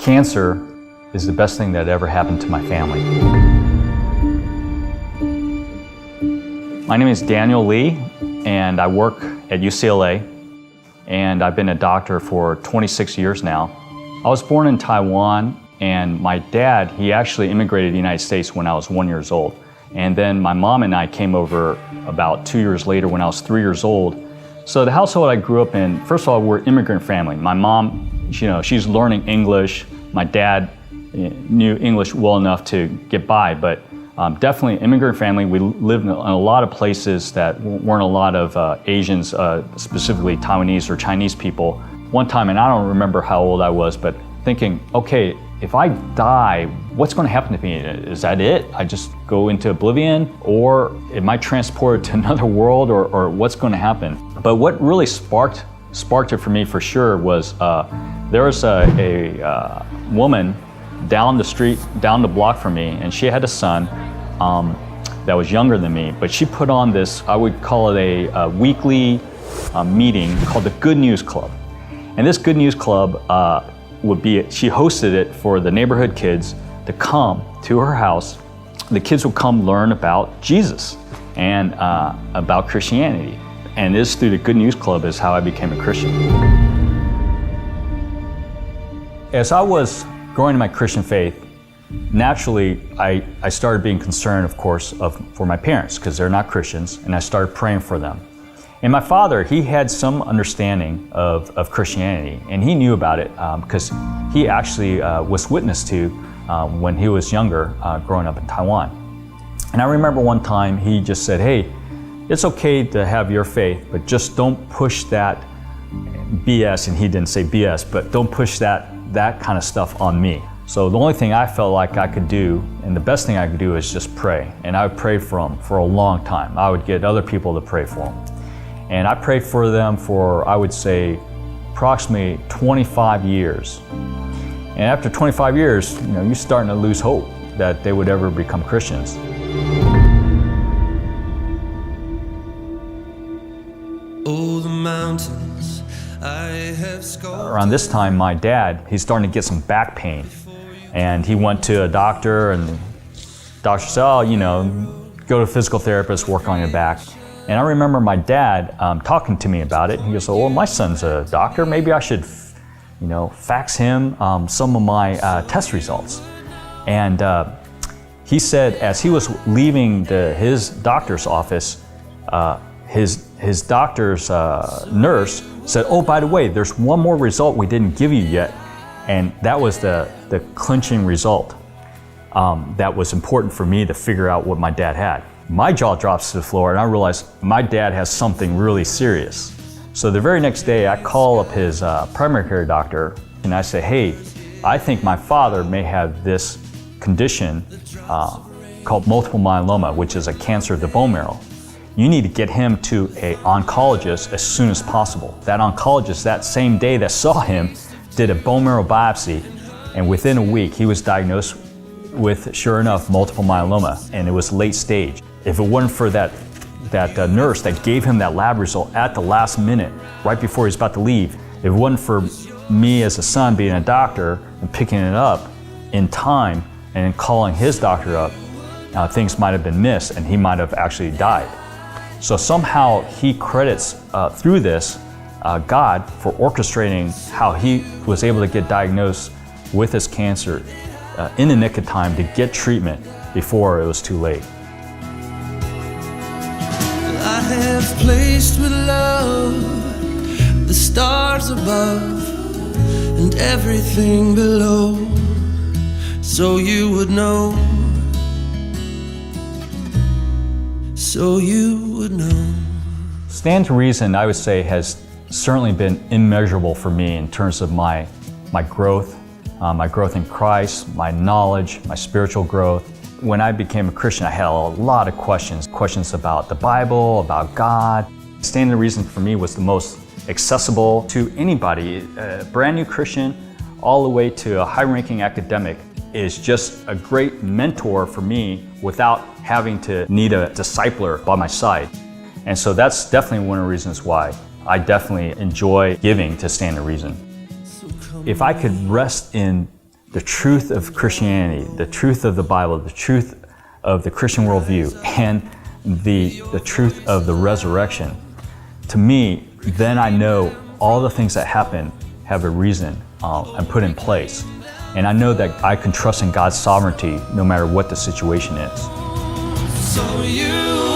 Cancer is the best thing that ever happened to my family. My name is Daniel Lee, and I work at UCLA, and I've been a doctor for 26 years now. I was born in Taiwan, and my dad, he actually immigrated to the United States when I was 1 year old. And then my mom and I came over about 2 years later when I was 3 years old. So the household I grew up in, first of all, we're an immigrant family. My mom, she's learning English. My dad knew English well enough to get by, but definitely an immigrant family. We lived in a lot of places that weren't a lot of Asians, specifically Taiwanese or Chinese people. One time, and I don't remember how old I was, but thinking, okay, if I die, what's going to happen to me? Is that it? I just go into oblivion? Or am I transported to another world, or what's going to happen? But what really sparked it for me for sure was there was a woman down the street, down the block from me, and she had a son that was younger than me, but she put on this, I would call it a weekly meeting called the Good News Club. And this Good News Club she hosted it for the neighborhood kids to come to her house. The kids would come learn about Jesus and about Christianity. And this through the Good News Club is how I became a Christian. As I was growing in my Christian faith, naturally I started being concerned, of course, for my parents because they're not Christians, and I started praying for them. And my father, he had some understanding of Christianity, and he knew about it because he actually was witness to when he was younger, growing up in Taiwan. And I remember one time he just said, hey, it's okay to have your faith, but just don't push that BS, and he didn't say BS, but don't push that kind of stuff on me. So the only thing I felt like I could do, and the best thing I could do, is just pray. And I would pray for them for a long time. I would get other people to pray for them. And I prayed for them for, I would say, approximately 25 years. And after 25 years, you're starting to lose hope that they would ever become Christians. Oh, the mountains I have sculpted. Around this time, my dad, he's starting to get some back pain. And he went to a doctor, and the doctor said, go to a physical therapist, work on your back. And I remember my dad talking to me about it. He goes, well, my son's a doctor. Maybe I should, fax him some of my test results. And he said, as he was leaving his doctor's office, his doctor's nurse said, oh, by the way, there's one more result we didn't give you yet. And that was the clinching result that was important for me to figure out what my dad had. My jaw drops to the floor, and I realized my dad has something really serious. So the very next day, I call up his primary care doctor, and I say, hey, I think my father may have this condition called multiple myeloma, which is a cancer of the bone marrow. You need to get him to an oncologist as soon as possible. That oncologist, that same day that saw him, did a bone marrow biopsy, and within a week, he was diagnosed with, sure enough, multiple myeloma, and it was late stage. If it wasn't for that nurse that gave him that lab result at the last minute, right before he was about to leave, if it wasn't for me as a son being a doctor and picking it up in time and then calling his doctor up, things might have been missed and he might have actually died. So somehow he credits through this God for orchestrating how he was able to get diagnosed with his cancer in the nick of time to get treatment before it was too late. I have placed with love the stars above and everything below, so you would know, so you would know. Stand to Reason, I would say, has certainly been immeasurable for me in terms of my growth in Christ, my knowledge, my spiritual growth. When I became a Christian, I had a lot of questions about the Bible, about God. Stand to Reason for me was the most accessible to anybody, a brand new Christian, all the way to a high-ranking academic. Is just a great mentor for me without having to need a discipler by my side. And so that's definitely one of the reasons why I definitely enjoy giving to Stand to Reason. If I could rest in the truth of Christianity, the truth of the Bible, the truth of the Christian worldview, and the truth of the resurrection, to me, then I know all the things that happen have a reason and put in place. And I know that I can trust in God's sovereignty no matter what the situation is. So you